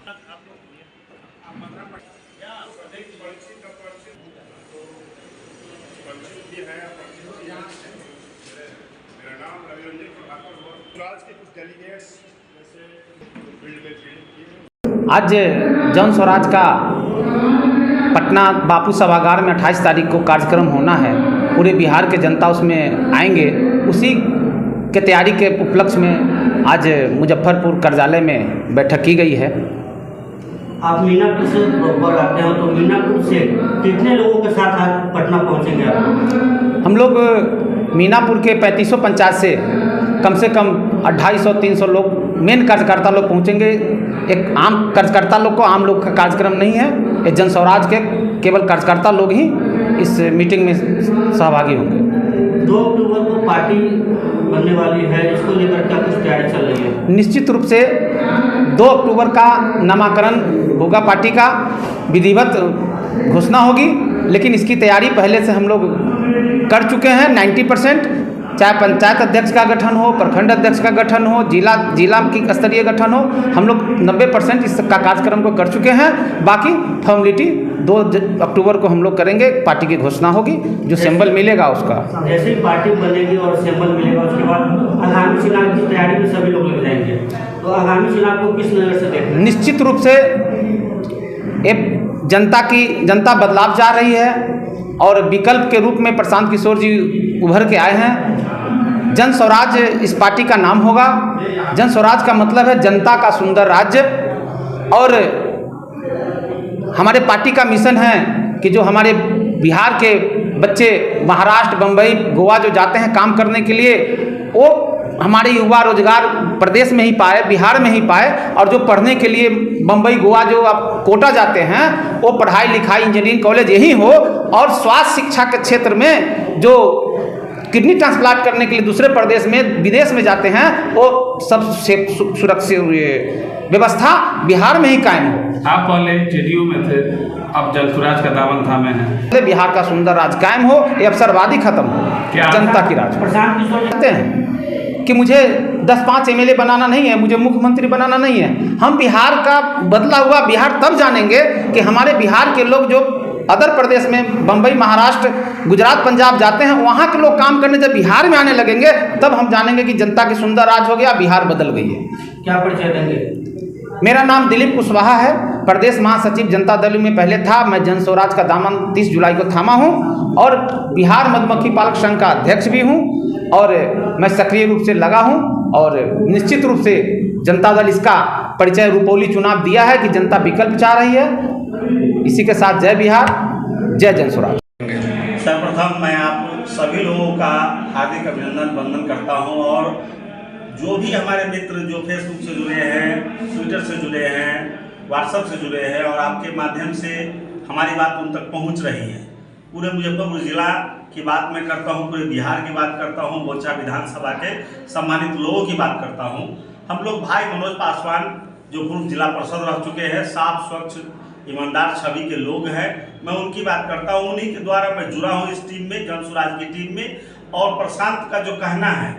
मेरा नाम रविरंजन प्रभाकर स्वराज के कुछ डेलीगेट्स जैसे फील्ड में किए। आज जन स्वराज का पटना बापू सभागार में 28 तारीख को कार्यक्रम होना है। पूरे बिहार के जनता उसमें आएंगे। उसी के तैयारी के उपलक्ष्य में आज मुजफ्फरपुर कार्यालय में बैठक की गई है। आप मीनापुर से प्रॉपर आते हो, तो मीनापुर से कितने लोगों के साथ आज पटना पहुंचेंगे आप? हम लोग मीनापुर के 3500 पंचायत से कम 250-300 लोग मेन कार्यकर्ता लोग पहुंचेंगे। एक आम कार्यकर्ता लोग को आम लोग का कार्यक्रम नहीं है। ये जन स्वराज के केवल कार्यकर्ता लोग ही इस मीटिंग में सहभागी होंगे। 2 अक्टूबर को पार्टी बनने वाली है, इसको लेकर क्या कुछ तैयारी चल रही है? निश्चित रूप से 2 अक्टूबर का नामाकरण होगा, पार्टी का विधिवत घोषणा होगी। लेकिन इसकी तैयारी पहले से हम लोग कर चुके हैं 90%। चाहे पंचायत अध्यक्ष का गठन हो, प्रखंड अध्यक्ष का गठन हो, जिला की स्तरीय गठन हो, हम लोग 90% इसका कार्यक्रम को कर चुके हैं। बाकी फॉर्मेलिटी 2 अक्टूबर को हम लोग करेंगे। पार्टी की घोषणा होगी, जो सिंबल मिलेगा उसका। जैसे ही पार्टी बनेगी और सिंबल मिलेगा, उसके बाद आगामी चुनाव की तैयारी में सभी लोग लग जाएंगे। तो आगामी चुनाव को किस नज़र से देखें? निश्चित रूप से एक जनता बदलाव चाह रही है और विकल्प के रूप में प्रशांत किशोर जी उभर के आए हैं। जन स्वराज इस पार्टी का नाम होगा। जन स्वराज का मतलब है जनता का सुंदर राज्य। और हमारे पार्टी का मिशन है कि जो हमारे बिहार के बच्चे महाराष्ट्र, बम्बई, गोवा जो जाते हैं काम करने के लिए, वो हमारे युवा रोजगार प्रदेश में ही पाए, बिहार में ही पाए। और जो पढ़ने के लिए बम्बई, गोवा जो आप कोटा जाते हैं, वो पढ़ाई लिखाई इंजीनियरिंग कॉलेज यही हो। और स्वास्थ्य शिक्षा के क्षेत्र में जो किडनी ट्रांसप्लांट करने के लिए दूसरे प्रदेश में, विदेश में जाते हैं, वो सब सुरक्षित व्यवस्था बिहार में ही कायम हो। आप पहले जेडीयू में थे, अब जन स्वराज का दामन थामे हैं। बिहार का सुंदर राज कायम हो, ये अवसरवादी खत्म हो, जनता की राज। प्रशांत किशोर कहते हैं कि मुझे 10-5 MLA बनाना नहीं है, मुझे मुख्यमंत्री बनाना नहीं है। हम बिहार का बदला हुआ बिहार तब जानेंगे कि हमारे बिहार के लोग जो अदर प्रदेश में बम्बई, महाराष्ट्र, गुजरात, पंजाब जाते हैं, वहाँ के लोग काम करने जब बिहार में आने लगेंगे, तब हम जानेंगे कि जनता की सुंदर राज हो गया, बिहार बदल गई है। क्या परिचय देंगे? मेरा नाम दिलीप कुशवाहा है, प्रदेश महासचिव जनता दल में पहले था। मैं जन स्वराज का दामन 30 जुलाई को थामा हूँ और बिहार मधुमक्खी पालक संघ का अध्यक्ष भी हूँ। और मैं सक्रिय रूप से लगा हूँ और निश्चित रूप से जनता दल इसका परिचय रुपौली चुनाव दिया है कि जनता विकल्प चाह रही है। इसी के साथ जय बिहार, जय जन स्वराज। सर्वप्रथम मैं आप सभी लोगों का हार्दिक अभिनंदन वंदन करता हूं। और जो भी हमारे मित्र जो फेसबुक से जुड़े हैं, ट्विटर से जुड़े हैं, व्हाट्सएप से जुड़े हैं और आपके माध्यम से हमारी बात उन तक पहुंच रही है। पूरे मुजफ्फरपुर जिला की बात मैं करता हूं, पूरे बिहार की बात करता हूं, बोचा विधानसभा के सम्मानित लोगों की बात करता हूं। हम लोग भाई मनोज पासवान जो पूर्व जिला परिषद रह चुके हैं, साफ स्वच्छ ईमानदार छवि के लोग हैं, मैं उनकी बात करता हूं। उन्हीं के द्वारा मैं जुड़ा हूं इस टीम में, जन स्वराज की टीम में। और प्रशांत का जो कहना है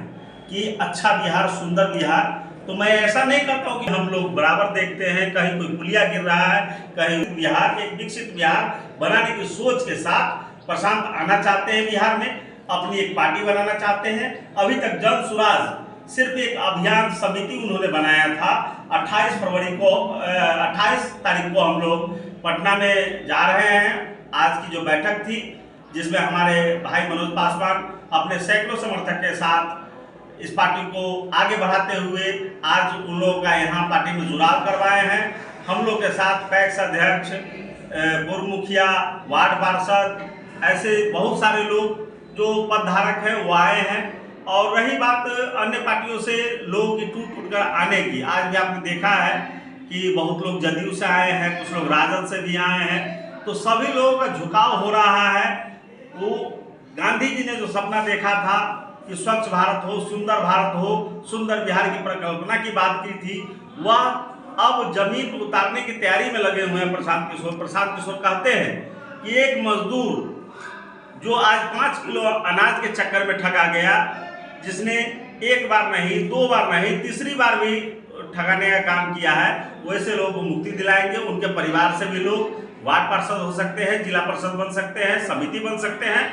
कि अच्छा बिहार, सुंदर बिहार, तो मैं ऐसा नहीं करता हूं कि हम लोग बराबर देखते हैं, कहीं कोई पुलिया गिर रहा है, कहीं बिहार एक विकसित बिहार बनाने की सोच के साथ प्रशांत आना चाहते हैं बिहार में, अपनी एक पार्टी बनाना चाहते हैं। अभी तक जन स्वराज सिर्फ एक अभियान समिति उन्होंने बनाया था। 28 तारीख को हम लोग पटना में जा रहे हैं। आज की जो बैठक थी, जिसमें हमारे भाई मनोज पासवान अपने सैकड़ों समर्थक के साथ इस पार्टी को आगे बढ़ाते हुए आज उन लोगों का यहाँ पार्टी में जुड़ाव करवाए हैं। हम लोग के साथ पैक्स अध्यक्ष, पूर्व मुखिया, वार्ड पार्षद, ऐसे बहुत सारे लोग जो पदधारक हैं वो आए हैं। और रही बात अन्य पार्टियों से लोगों की टूट कर आने की, आज भी आपने देखा है कि बहुत लोग जदयू से आए हैं, कुछ लोग राजद से भी आए हैं। तो सभी लोगों का झुकाव हो रहा है। वो गांधी जी ने जो सपना देखा था कि स्वच्छ भारत हो, सुंदर भारत हो, सुंदर बिहार की परिकल्पना की बात की थी, वह अब जमीन पर उतारने की तैयारी में लगे हुए हैं प्रशांत किशोर कहते हैं कि एक मजदूर जो आज 5 किलो अनाज के चक्कर में ठगा गया, जिसने एक बार नहीं, 2 बार नहीं, तीसरी बार भी ठगाने का काम किया है, वैसे लोगों को मुक्ति दिलाएंगे। उनके परिवार से भी लोग वार्ड पार्षद हो सकते हैं, जिला परिषद बन सकते हैं, समिति बन सकते हैं,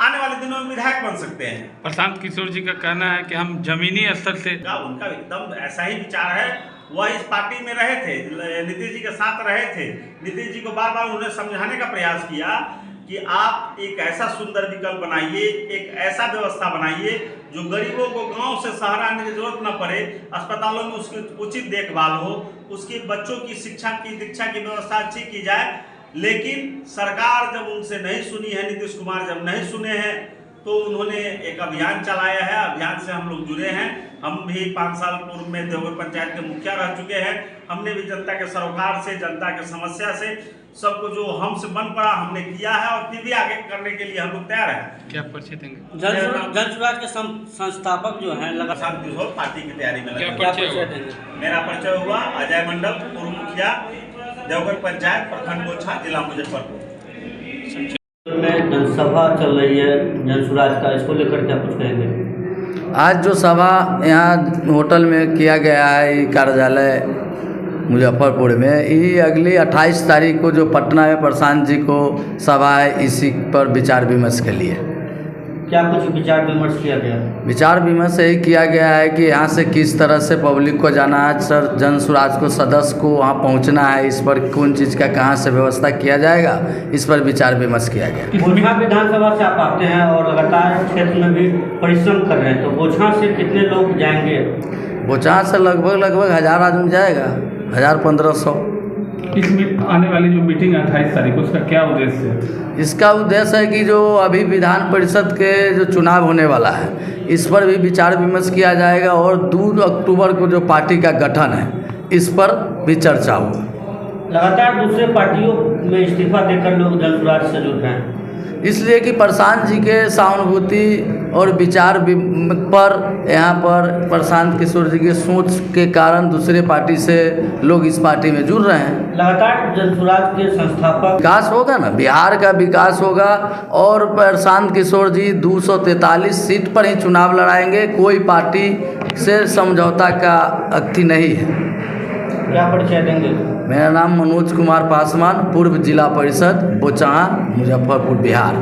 आने वाले दिनों में विधायक बन सकते हैं। प्रशांत किशोर जी का कहना है कि हम जमीनी स्तर से उनका एकदम ऐसा ही विचार है। वह इस पार्टी में रहे थे, नीतीश जी के साथ रहे थे। नीतीश जी को बार बार उन्होंने समझाने का प्रयास किया कि आप एक ऐसा सुंदर विकल्प बनाइए, एक ऐसा व्यवस्था बनाइए जो गरीबों को गांव से शहर आने की जरूरत न पड़े, अस्पतालों में उसकी उचित देखभाल हो, उसके बच्चों की शिक्षा की दीक्षा की व्यवस्था अच्छी की जाए। लेकिन सरकार जब उनसे नहीं सुनी है, नीतीश कुमार जब नहीं सुने हैं, तो उन्होंने एक अभियान चलाया है। अभियान से हम लोग जुड़े हैं। हम भी 5 साल पूर्व में देवघर पंचायत के मुखिया रह चुके हैं। हमने भी जनता के सरोकार से, जनता के समस्या से, सबको जो हमसे बन पड़ा हमने किया है और फिर भी आगे करने के लिए हम लोग तैयार हैं। क्या परिचय देंगे? जन स्वराज के संस्थापक जो हैं प्रशांत किशोर पार्टी की तैयारी में लगे। क्या परिचय देंगे? मेरा परिचय हुआ अजय मंडल, पूर्व मुखिया, देवघर पंचायत, प्रखंड गोछा, जिला मुजफ्फरपुर। में जनसभा चल रही है जन स्वराज का, इसको लेकर क्या कुछ कहेंगे? आज जो सभा यहाँ होटल में किया गया है, ये कार्यालय मुजफ्फरपुर में, ये अगली 28 तारीख को जो पटना में प्रशांत जी को सभा है, इसी पर विचार विमर्श के लिए। क्या कुछ विचार विमर्श किया गया? विचार विमर्श यही किया गया है कि यहाँ से किस तरह से पब्लिक को जाना है, सर जन स्वराज को सदस्य को वहाँ पहुँचना है, इस पर कौन चीज़ का कहाँ से व्यवस्था किया जाएगा, इस पर विचार विमर्श किया गया। बोचहा विधानसभा से आप आते हैं और लगातार क्षेत्र में भी परिश्रम कर रहे हैं, तो बोचहा से कितने लोग जाएंगे? बोचहा से लगभग 1000 आदमी जाएगा, 1500। इसमें आने वाली जो मीटिंग 28 तारीख, उसका क्या उद्देश्य है? इसका उद्देश्य है कि जो अभी विधान परिषद के जो चुनाव होने वाला है, इस पर भी विचार विमर्श किया जाएगा और 2 अक्टूबर को जो पार्टी का गठन है, इस पर भी चर्चा होगा। लगातार दूसरे पार्टियों में इस्तीफा देकर लोग जन स्वराज से जुड़ रहे हैं, इसलिए कि प्रशांत जी के सहानुभूति और विचार पर यहाँ पर प्रशांत किशोर जी के सोच के कारण दूसरे पार्टी से लोग इस पार्टी में जुड़ रहे हैं। लगातार जन स्वराज के संस्थापक विकास होगा ना, बिहार का विकास होगा और प्रशांत किशोर जी 243 सीट पर ही चुनाव लड़ाएंगे। कोई पार्टी से समझौता का अक्ति नहीं है। क्या परिचय देंगे? मेरा नाम मनोज कुमार पासवान, पूर्व जिला परिषद बोचहा, मुजफ्फरपुर, बिहार।